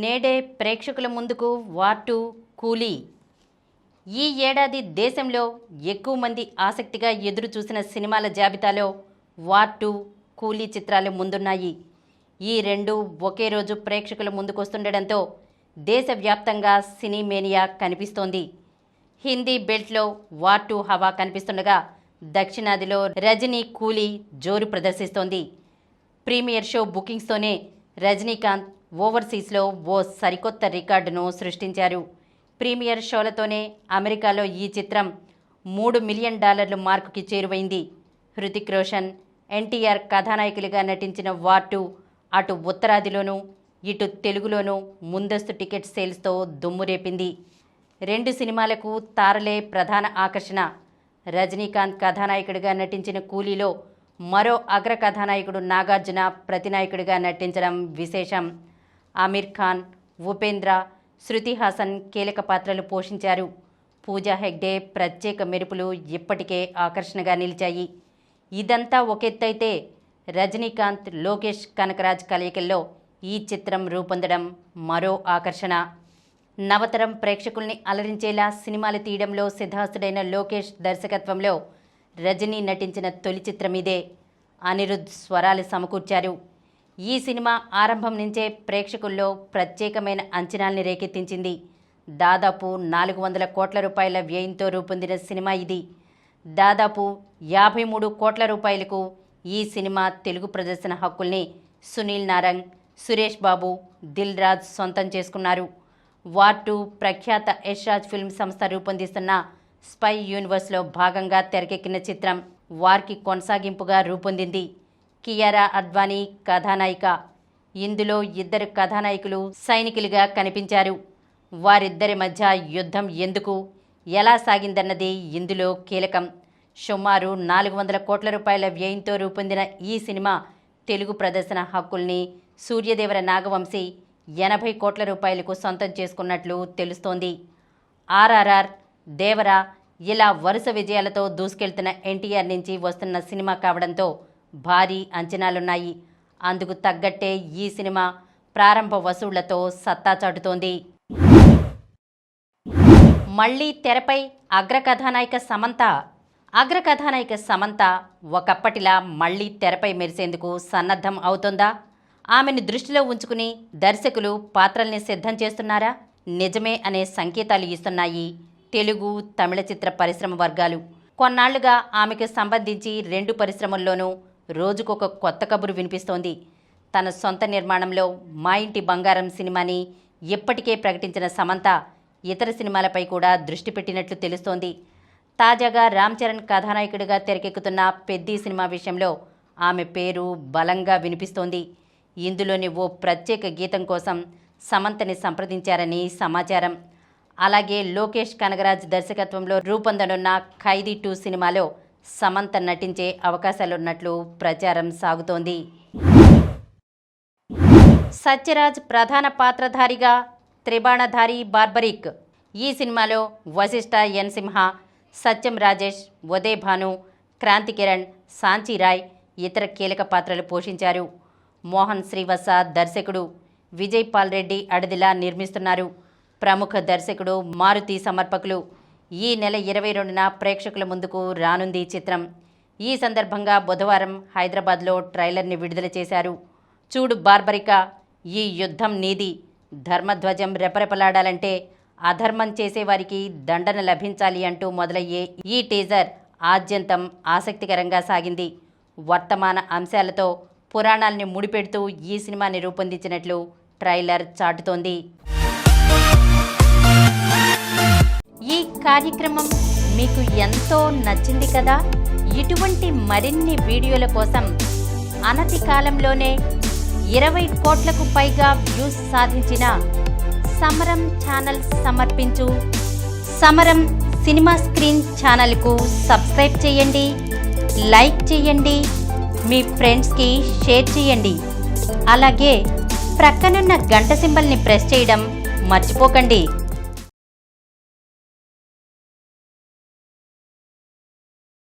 నేడే ప్రేక్షకుల ముందుకు వార్ 2 కూలీ. ఈ ఏడాది దేశంలో ఎక్కువ మంది ఆసక్తిగా ఎదురు చూసిన సినిమాల జాబితాలో వార్ 2 కూలీ చిత్రాలు ముందున్నాయి. ఈ రెండు ఒకే రోజు ప్రేక్షకుల ముందుకొస్తుండడంతో దేశవ్యాప్తంగా సినీ మేనియా కనిపిస్తోంది. హిందీ బెల్ట్లో వార్ 2 హవా కనిపిస్తుండగా దక్షిణాదిలో రజనీ కూలీ జోరు ప్రదర్శిస్తోంది. ప్రీమియర్ షో బుకింగ్స్తోనే రజనీకాంత్ ఓవర్సీస్లో ఓ సరికొత్త రికార్డును సృష్టించారు. ప్రీమియర్ షోలతోనే అమెరికాలో ఈ చిత్రం $3 మిలియన్ మార్కుకి చేరువైంది. హృతిక్ రోషన్, ఎన్టీఆర్ కథానాయకులుగా నటించిన వార్ 2 అటు ఉత్తరాదిలోనూ ఇటు తెలుగులోనూ ముందస్తు టికెట్ సేల్స్తో దుమ్మురేపింది. రెండు సినిమాలకు తారలే ప్రధాన ఆకర్షణ. రజనీకాంత్ కథానాయకుడిగా నటించిన కూలీలో మరో అగ్ర కథానాయకుడు నాగార్జున ప్రతినాయకుడిగా నటించడం విశేషం. ఆమిర్ ఖాన్, ఉపేంద్ర, శృతి హాసన్ కీలక పాత్రలు పోషించారు. పూజా హెగ్డే ప్రత్యేక మెరుపులు ఇప్పటికే ఆకర్షణగా నిలిచాయి. ఇదంతా ఒకెత్తైతే రజనీకాంత్, లోకేష్ కనకరాజ్ కలయికల్లో ఈ చిత్రం రూపొందడం మరో ఆకర్షణ. నవతరం ప్రేక్షకుల్ని అలరించేలా సినిమాలు తీయడంలో సిద్ధాస్తుడైన లోకేష్ దర్శకత్వంలో రజనీ నటించిన తొలి చిత్రం ఇదే. అనిరుద్ధ్ స్వరాలు సమకూర్చారు. ఈ సినిమా ఆరంభం నుంచే ప్రేక్షకుల్లో ప్రత్యేకమైన అంచనాల్ని రేకెత్తించింది. దాదాపు 400 కోట్ల రూపాయల వ్యయంతో రూపొందిన సినిమా ఇది. దాదాపు 53 కోట్ల రూపాయలకు ఈ సినిమా తెలుగు ప్రదర్శన హక్కుల్ని సునీల్ నారంగ్, సురేష్ బాబు, దిల్ రాజ్ సొంతం చేసుకున్నారు. వార్ 2 ప్రఖ్యాత యశ్రాజ్ ఫిల్మ్ సంస్థ రూపొందిస్తున్న స్పై యూనివర్స్లో భాగంగా తెరకెక్కిన చిత్రం వార్కి కొనసాగింపుగా రూపొందింది. కియారా అద్వానీ కథానాయిక. ఇందులో ఇద్దరు కథానాయకులు సైనికులుగా కనిపించారు. వారిద్దరి మధ్య యుద్ధం ఎందుకు, ఎలా సాగిందన్నది ఇందులో కీలకం. సుమారు 400 కోట్ల రూపాయల వ్యయంతో రూపొందిన ఈ సినిమా తెలుగు ప్రదర్శన హక్కుల్ని సూర్యదేవర నాగవంశీ 80 కోట్ల రూపాయలకు సొంతం చేసుకున్నట్లు తెలుస్తోంది. ఆర్ఆర్ఆర్, దేవరా ఇలా వరుస విజయాలతో దూసుకెళ్తున్న ఎన్టీఆర్ నుంచి వస్తున్న సినిమా కావడంతో భారీ అంచనాలున్నాయి. అందుకు తగ్గట్టే ఈ సినిమా ప్రారంభ వసూళ్లతో సత్తా చాటుతోంది. మళ్లీ తెరపై అగ్రకథానాయిక సమంత. అగ్రకథానాయిక సమంత ఒకప్పటిలా మళ్లీ తెరపై మెరిసేందుకు సన్నద్ధం అవుతోందా? ఆమెను దృష్టిలో ఉంచుకుని దర్శకులు పాత్రల్ని సిద్ధం చేస్తున్నారా? నిజమే అనే సంకేతాలు ఇస్తున్నాయి తెలుగు, తమిళ చిత్ర పరిశ్రమ వర్గాలు. కొన్నాళ్లుగా ఆమెకు సంబంధించి రెండు పరిశ్రమల్లోనూ రోజుకొక కొత్త కబురు వినిపిస్తోంది. తన సొంత నిర్మాణంలో మా ఇంటి బంగారం సినిమాని ఇప్పటికే ప్రకటించిన సమంత ఇతర సినిమాలపై కూడా దృష్టి పెట్టినట్లు తెలుస్తోంది. తాజాగా రామ్ చరణ్ కథానాయకుడిగా తెరకెక్కుతున్న పెద్ది సినిమా విషయంలో ఆమె పేరు బలంగా వినిపిస్తోంది. ఇందులోని ఓ ప్రత్యేక గీతం కోసం సమంతని సంప్రదించారని సమాచారం. అలాగే లోకేష్ కనగరాజ్ దర్శకత్వంలో రూపొందనున్న ఖైదీ 2 సినిమాలో సమంత నటించే అవకాశాలున్నట్లు ప్రచారం సాగుతోంది. సత్యరాజ్ ప్రధాన పాత్రధారిగా త్రిబాణధారి బార్బరిక్. ఈ సినిమాలో వశిష్ఠ ఎన్ సింహ, సత్యం రాజేష్, ఉదయ్ భాను, క్రాంతి కిరణ్, సాంచి రాయ్ ఇతర కీలక పాత్రలు పోషించారు. మోహన్ శ్రీవత్స దర్శకుడు. విజయ్ పాల్ రెడ్డి అడదిలా నిర్మిస్తున్నారు. ప్రముఖ దర్శకుడు మారుతి సమర్పకులు. ఈ నెల 22న ప్రేక్షకుల ముందుకు రానుంది చిత్రం. ఈ సందర్భంగా బుధవారం హైదరాబాద్లో ట్రైలర్ని విడుదల చేశారు. చూడు బార్బరిక, ఈ యుద్ధం నీది. ధర్మధ్వజం రెపరెపలాడాలంటే అధర్మం చేసేవారికి దండన లభించాలి అంటూ మొదలయ్యే ఈ టీజర్ ఆద్యంతం ఆసక్తికరంగా సాగింది. వర్తమాన అంశాలతో పురాణాల్ని ముడిపెడుతూ ఈ సినిమాని రూపొందించినట్లు ట్రైలర్ చాటుతోంది. ఈ కార్యక్రమం మీకు ఎంతో నచ్చింది కదా? ఇటువంటి మరిన్ని వీడియోల కోసం అనతి కాలంలోనే 20 కోట్లకు పైగా వ్యూస్ సాధించిన సమరం ఛానల్ సమర్పించు సమరం సినిమా స్క్రీన్ ఛానల్కు సబ్స్క్రైబ్ చేయండి, లైక్ చేయండి, మీ ఫ్రెండ్స్కి షేర్ చేయండి. అలాగే ప్రక్కనున్న గంట సింబల్ని ప్రెస్ చేయడం మర్చిపోకండి.